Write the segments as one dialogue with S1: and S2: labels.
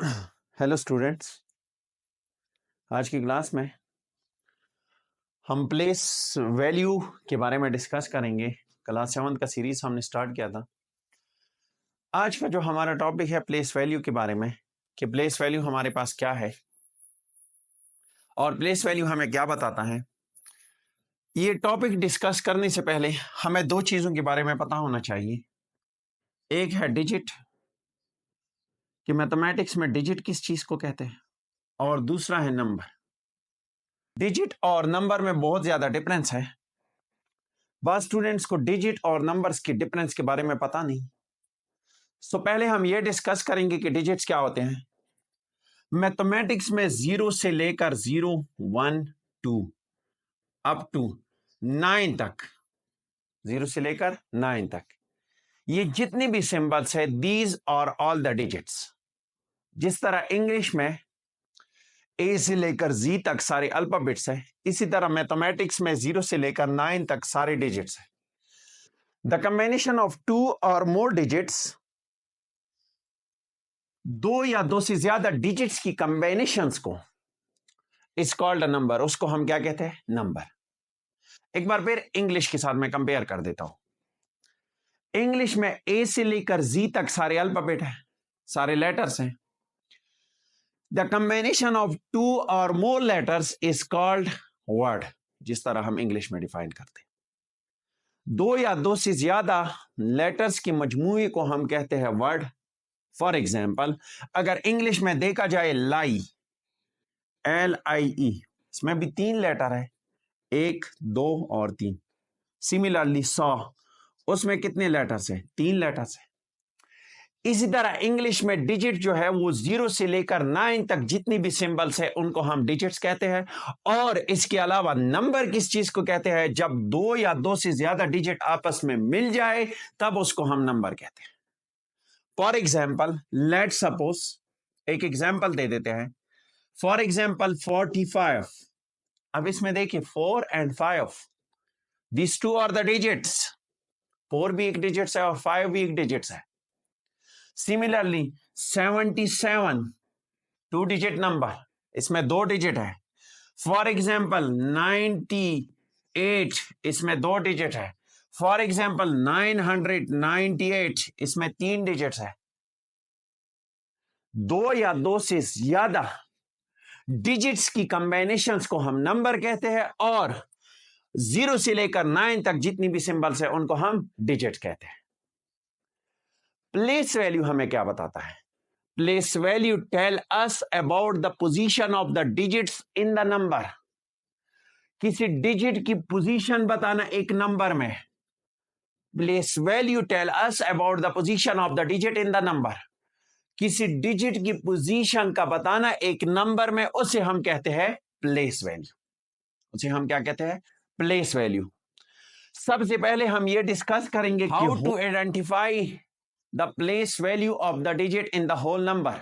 S1: Hello students, आज की class में हम प्लेस वैल्यू के बारे में डिस्कस करेंगे। क्लास 7 का सीरीज हमने स्टार्ट किया था। आज का जो हमारा टॉपिक है प्लेस वैल्यू के बारे में, कि प्लेस वैल्यू हमारे पास क्या है और प्लेस वैल्यू हमें क्या बताता है। ये टॉपिक डिस्कस करने से पहले हमें दो चीजों के बारे में पता होना चाहिए। एक है डिजिट, कि मैथमेटिक्स में डिजिट किस चीज को कहते हैं, और दूसरा है नंबर। डिजिट और नंबर में बहुत ज्यादा डिफरेंस है। बहुत स्टूडेंट्स को डिजिट और नंबर्स की डिफरेंस के बारे में पता नहीं। सो पहले हम ये डिस्कस करेंगे कि डिजिट्स क्या होते हैं। मैथमेटिक्स में 0 से लेकर 0, 1, 2 अप टू 9 तक, 0 से लेकर 9 तक ये जितनी भी सिंबल्स है, दीज और ऑल द डिजिट्स। जिस तरह इंग्लिश में ए से लेकर जी तक सारे अल्फाबेट्स है, इसी तरह मैथमेटिक्स में 0 से लेकर 9 तक सारे डिजिट्स है। द कॉम्बिनेशन ऑफ 2 और मोर डिजिट्स, दो या दो से ज्यादा डिजिट्स की कॉम्बिनेशंस को इज कॉल्ड अ नंबर। उसको हम क्या कहते हैं? नंबर। एक बार फिर इंग्लिश के साथ मैं कंपेयर कर देता हूं। इंग्लिश में ए से लेकर जी तक सारे अल्फाबेट है, सारे लेटर्स हैं। द कॉम्बिनेशन ऑफ 2 और मोर लेटर्स इज कॉल्ड वर्ड। जिस तरह हम इंग्लिश में डिफाइन करते हैं, दो या दो से ज्यादा लेटर्स की मजमूए को हम कहते हैं वर्ड। फॉर एग्जाम्पल, अगर इंग्लिश में देखा जाए लाई, LIE, इसमें भी 3 लेटर है, 1, 2 और 3। सिमिलरली सॉ, उसमें कितने लेटर्स हैं? 3 लेटर्स हैं। इसी तरह इंग्लिश में डिजिट जो है वो 0 से लेकर 9 तक जितनी भी सिंबल्स है उनको हम डिजिट्स कहते हैं। और इसके अलावा नंबर किस चीज को कहते हैं? जब दो या दो से ज्यादा डिजिट आपस में मिल जाए तब उसको हम नंबर कहते हैं। फॉर एग्जाम्पल, लेट सपोज, एक एग्जाम्पल दे देते हैं। For example 45। अब इसमें देखिए 4 and 5, these two are the digits। 4 भी एक डिजिट्स है और 5 भी एक डिजिट्स है। सिमिलरली 77, 2 डिजिट नंबर, इसमें 2 डिजिट है। फॉर एग्जाम्पल 98, इसमें 2 डिजिट है। फॉर एग्जाम्पल 998, इसमें 3 डिजिट्स है। दो या दो से ज्यादा डिजिट्स की कॉम्बिनेशंस को हम नंबर कहते हैं, और 0 से लेकर 9 तक जितनी भी सिंबल्स है उनको हम डिजिट कहते हैं। प्लेस वैल्यू हमें क्या बताता है? Place value tell us about the position of the digits in the number. किसी डिजिट की पोजीशन बताना एक नंबर में। Place value tell us about the position of the digit in the number. किसी डिजिट की पोजीशन का बताना एक नंबर में, उसे हम कहते हैं प्लेस वैल्यू। उसे हम क्या कहते हैं? Place value. सबसे पहले हम ये डिस्कस करेंगे how to identify the place value of the digit in the whole number.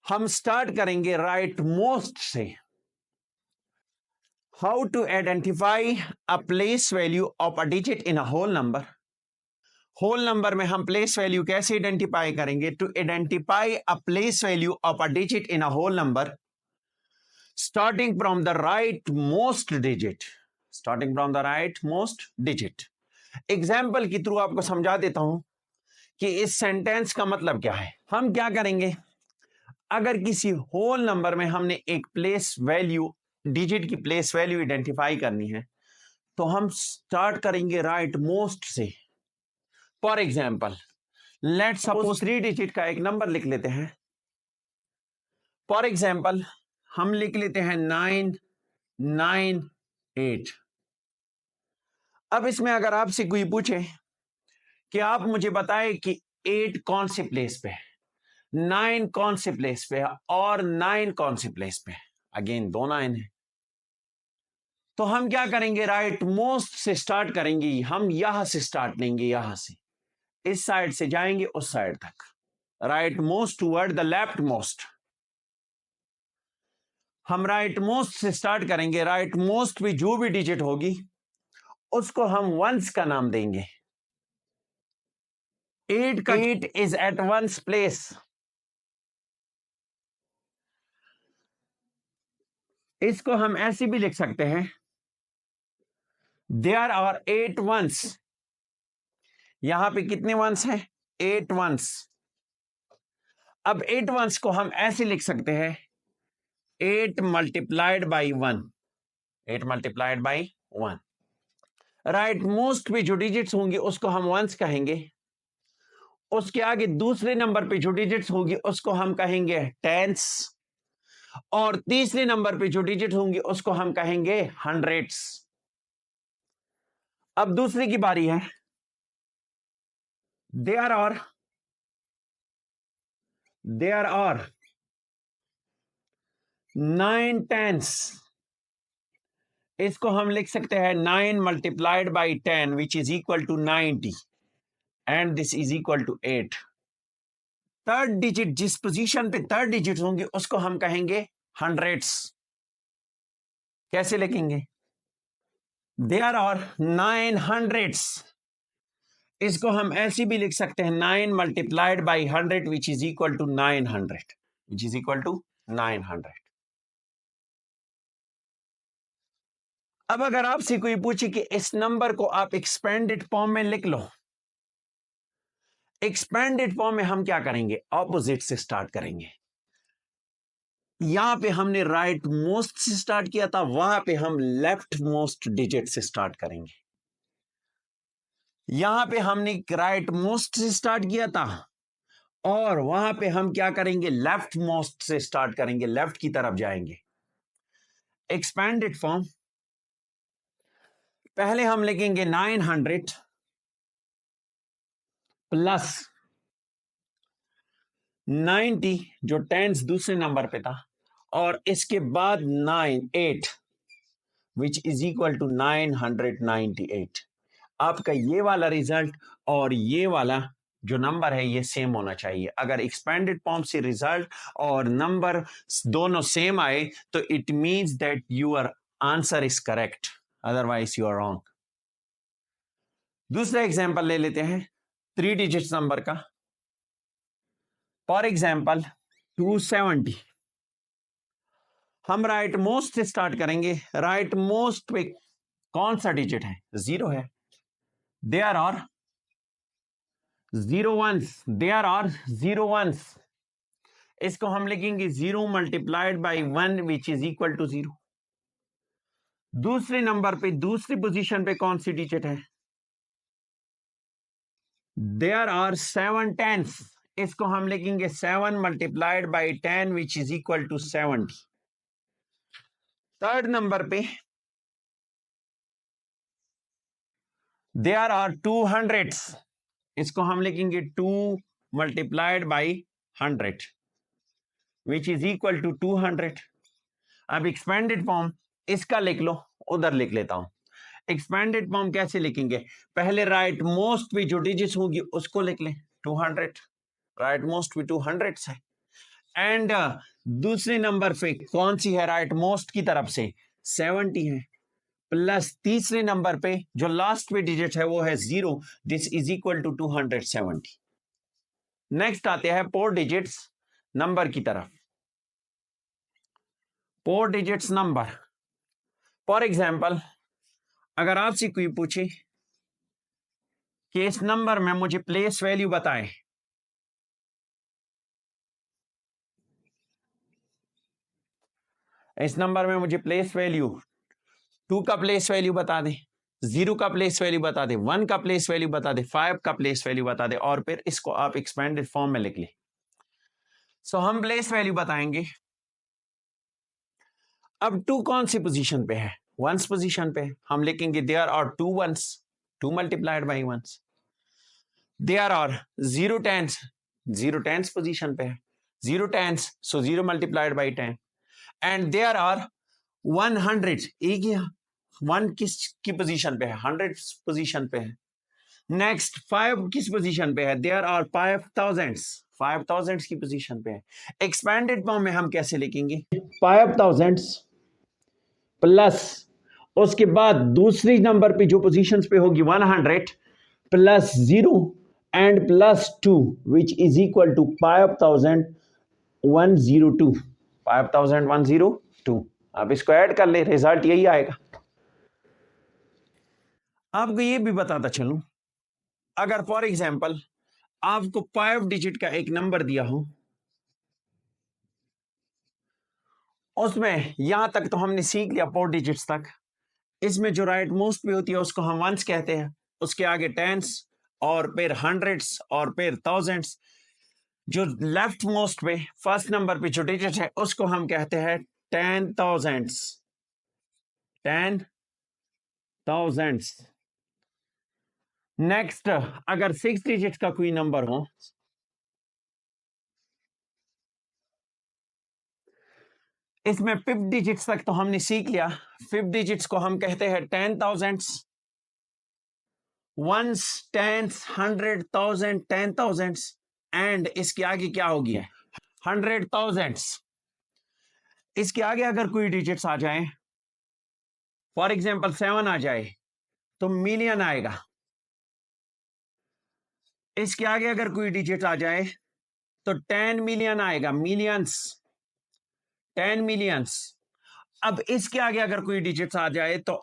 S1: हम स्टार्ट करेंगे राइट मोस्ट से। How to identify a place value of a digit in a whole number. Whole number में हम place value कैसे identify करेंगे? To identify a place value of a digit in a whole number, starting from the right most digit। starting from the right most digit। Example के through आपको समझा देता हूं कि इस सेंटेंस का मतलब क्या है। हम क्या करेंगे, अगर किसी होल नंबर में हमने एक प्लेस वैल्यू, डिजिट की प्लेस वैल्यू आइडेंटिफाई करनी है, तो हम स्टार्ट करेंगे राइट मोस्ट से। For example, let suppose 3 digit का एक नंबर लिख लेते हैं। फॉर एग्जाम्पल हम लिख लेते हैं 998। अब इसमें अगर आपसे कोई पूछे कि आप मुझे बताएं कि 8 कौन से प्लेस पे है, 9 कौन से प्लेस पे है और 9 कौन से प्लेस पे है, अगेन 2 9 है, तो हम क्या करेंगे? राइट मोस्ट से स्टार्ट करेंगे। हम यहां से स्टार्ट लेंगे, यहां से इस साइड से जाएंगे उस साइड तक, right most toward the left most. हम राइट मोस्ट से स्टार्ट करेंगे। राइट मोस्ट में जो भी डिजिट होगी उसको हम वंस का नाम देंगे। 8 is at one's place. इसको हम ऐसे भी लिख सकते हैं, देयर आर 8 ones. यहां पे कितने वंस हैं? 8 वंस. अब 8 वंस को हम ऐसे लिख सकते हैं, 8 multiplied by 1. 8 multiplied by 1. Right most पे जो डिजिट्स होंगी उसको हम वंस कहेंगे. उसके आगे दूसरे नंबर पे जो डिजिट्स होगी उसको हम कहेंगे टेंस. और तीसरे नंबर पे जो डिजिट होंगी उसको हम कहेंगे हंड्रेड्स. अब दूसरे की बारी है. There are 9 tens. इसको हम लिख सकते हैं 9 multiplied by 10 which is equal to 90 and this is equal to 8. Third digit, जिस पोजीशन पे थर्ड डिजिट होंगे उसको हम कहेंगे हंड्रेड्स. कैसे लिखेंगे? There are 9 hundreds. इसको हम ऐसे भी लिख सकते हैं 9 multiplied by 100 which is equal to 900. Which is equal to 900. अब अगर आपसे कोई पूछे कि इस नंबर को आप एक्सपेंडेड फॉर्म में लिख लो, एक्सपेंडेड फॉर्म में हम क्या करेंगे? ऑपोजिट से स्टार्ट करेंगे. यहां पे हमने राइट मोस्ट से स्टार्ट किया था, वहां पे हम लेफ्ट मोस्ट डिजिट से स्टार्ट करेंगे. यहां पे हमने राइट मोस्ट से स्टार्ट किया था और वहां पे हम क्या करेंगे? लेफ्ट मोस्ट से स्टार्ट करेंगे, लेफ्ट की तरफ जाएंगे. एक्सपेंडेड फॉर्म पहले हम लिखेंगे 900 प्लस 90 जो टेंस दूसरे नंबर पे था, और इसके बाद 8 विच इज इक्वल टू 998. आपका ये वाला रिजल्ट और ये वाला जो नंबर है ये सेम होना चाहिए. अगर एक्सपेंडेड फॉर्म से रिजल्ट और नंबर दोनों सेम आए तो it means that your answer is correct, otherwise you are wrong. दूसरा एग्जांपल ले लेते हैं 3 डिजिट्स नंबर का. For example 270. हम राइट मोस्ट से स्टार्ट करेंगे. राइट मोस्ट पे कौन सा डिजिट है? 0 है. There are 0 ones. There are 0 ones. इसको हम लिखेंगे 0 multiplied by 1 which is equal to 0. दूसरे नंबर पे दूसरी पोजीशन पे कौन सी डिजिट है? There are 7 tens. इसको हम लिखेंगे 7 multiplied by 10 which is equal to 70. Third number पे देयर आर 2 हंड्रेड्स. इसको हम लिखेंगे 2 multiplied by 100 which is equal to 200. अब एक्सपेंडेड फॉर्म इसका लिख लो, उधर लिख लेता हूं. एक्सपेंडेड फॉर्म कैसे लिखेंगे? पहले राइट मोस्ट पे जो डिजिट्स होंगी उसको लिख लें 200. राइट मोस्ट पे 200 है. एंड दूसरे नंबर पे कौन सी है राइट मोस्ट की तरफ से? 70 है. प्लस तीसरे नंबर पे जो लास्ट पे डिजिट है वो है 0. This is equal to 270. Next आते हैं 4 डिजिट्स नंबर की तरफ. 4 डिजिट्स नंबर. फॉर एग्जाम्पल अगर आपसे कोई पूछे कि इस नंबर में मुझे प्लेस वैल्यू बताएं, इस नंबर में मुझे प्लेस वैल्यू 2 का प्लेस वैल्यू बता दें, 0 का प्लेस वैल्यू बता दे, 1 का प्लेस वैल्यू बता दे, 5 का प्लेस वैल्यू बता दे, और फिर इसको आप एक्सपेंडेड फॉर्म में लिख लें. सो हम प्लेस वैल्यू बताएंगे. अब 2 कौन सी पोजीशन पे है? वंस पोजीशन पे. हम लिखेंगे there are 2 ones. 2 multiplied by ones. There are 0 tens. 0 tens position पे है. 0 tens so 0 multiplied by 10. And there are 100. एक ही 1 किस की पोजीशन पे है? 100 पोजीशन पे है. नेक्स्ट 5 किस पोजीशन पे है? देयर आर 5000 की पोजीशन पे है. एक्सपेंडेड फॉर्म में हम कैसे लिखेंगे? 5000 प्लस उसके बाद दूसरी नंबर पे जो पोजीशंस पे होगी 100 plus 0 and plus 2 which is equal to pi of 1102 pi of 1102 आप इसको ऐड कर ले रिजल्ट यही आएगा। आपको ये भी बताता चलूं, अगर फॉर एग्जांपल आपको 5 डिजिट का एक नंबर दिया हो, उसमें यहां तक तो हमने सीख लिया 4 डिजिट्स तक, इसमें जो राइट मोस्ट पे होती है उसको हम वंस कहते हैं, उसके आगे टेंस और फिर हंड्रेड्स और फिर थाउजेंड्स, जो लेफ्ट मोस्ट पे फर्स्ट नंबर पे जो डिजिट है उसको हम कहते हैं 10,000s 10,000s। नेक्स्ट अगर 6 डिजिट का कोई नंबर हो, इसमें 5 डिजिट्स तक तो हमने सीख लिया, 5 डिजिट्स को हम कहते हैं 10,000s, once, tense, 100,000, 10,000s and इसके आगे क्या हो गया 100,000s। इसके आगे अगर कोई डिजिट्स आ जाए, फॉर एग्जांपल 7 आ जाए तो मिलियन आएगा। इसके आगे अगर कोई डिजिट आ जाए तो 10 मिलियन आएगा, मिलियंस, 10 मिलियंस। अब इसके आगे अगर कोई डिजिट आ जाए तो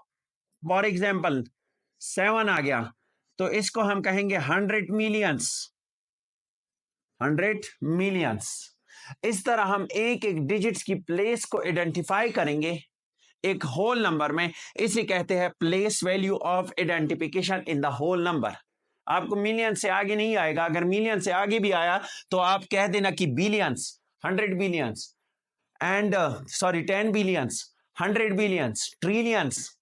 S1: फॉर एग्जांपल 7 आ गया तो इसको हम कहेंगे 100 मिलियंस, 100 मिलियंस। इस तरह हम एक एक डिजिट्स की प्लेस को आइडेंटिफाई करेंगे एक होल नंबर में, इसे कहते हैं place value of identification in the whole number. आपको मिलियन से आगे नहीं आएगा, अगर मिलियन से आगे भी आया तो आप कह देना कि billions, 100 billions and sorry 10 billions, 100 billions, trillions,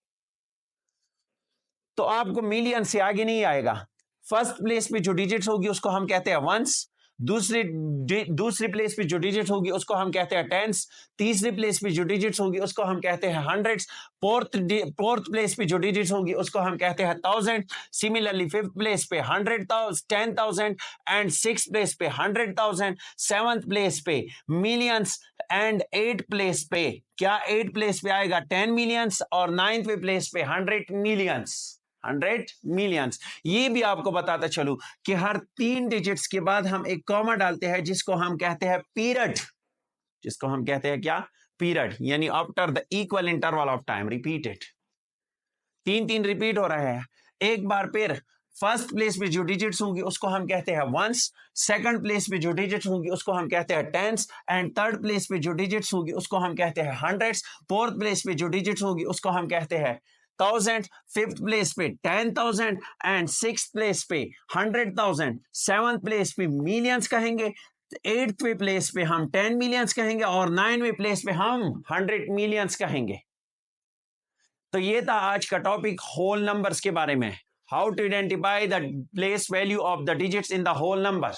S1: तो आपको मिलियन से आगे नहीं आएगा। फर्स्ट प्लेस पे जो डिजिट्स होगी उसको हम कहते हैं वंस, दूसरी प्लेस पे जो डिजिट होगी उसको हम कहते हैं टेंस, तीसरी प्लेस पे जो डिजिट्स होगी उसको हम कहते हैं हंड्रेड्स, फोर्थ प्लेस पे जो डिजिट्स होगी उसको हम कहते हैं थाउजेंड, सिमिलरली फिफ्थ प्लेस पे 100,000, 10,000 एंड सिक्स प्लेस पे 100,000, सेवंथ प्लेस पे मिलियंस एंड एट प्लेस पे क्या, एट प्लेस पे आएगा 10 मिलियंस और नाइन्थ प्लेस पे 100 मिलियंस, 100 मिलियंस। ये भी आपको बताता चलूं कि हर 3 डिजिट्स के बाद हम एक कॉमा डालते हैं जिसको हम कहते हैं पीरियड, जिसको हम कहते हैं क्या, पीरियड, यानी after the equal interval of time repeated, 3 repeat हो रहा है। एक बार फिर फर्स्ट प्लेस पे जो डिजिट्स होंगी उसको हम कहते हैं वंस, सेकंड प्लेस पे जो डिजिट्स होंगी उसको हम कहते हैं टेंस एंड थर्ड प्लेस पे जो डिजिट्स होगी उसको हम कहते हैं हंड्रेड्स, फोर्थ प्लेस पे जो डिजिट्स होगी उसको हम कहते हैं थाउजेंड, फिफ्थ प्लेस पे 10,000 एंड सिक्स प्लेस पे 100,000, सेवंथ प्लेस पे मिलियंस कहेंगे, एट्थ प्लेस पे हम 10 मिलियंस कहेंगे और 9वीं प्लेस पे हम 100 मिलियंस कहेंगे। तो ये था आज का टॉपिक होल नंबर्स के बारे में, how to identify the place value of the digits in the whole number.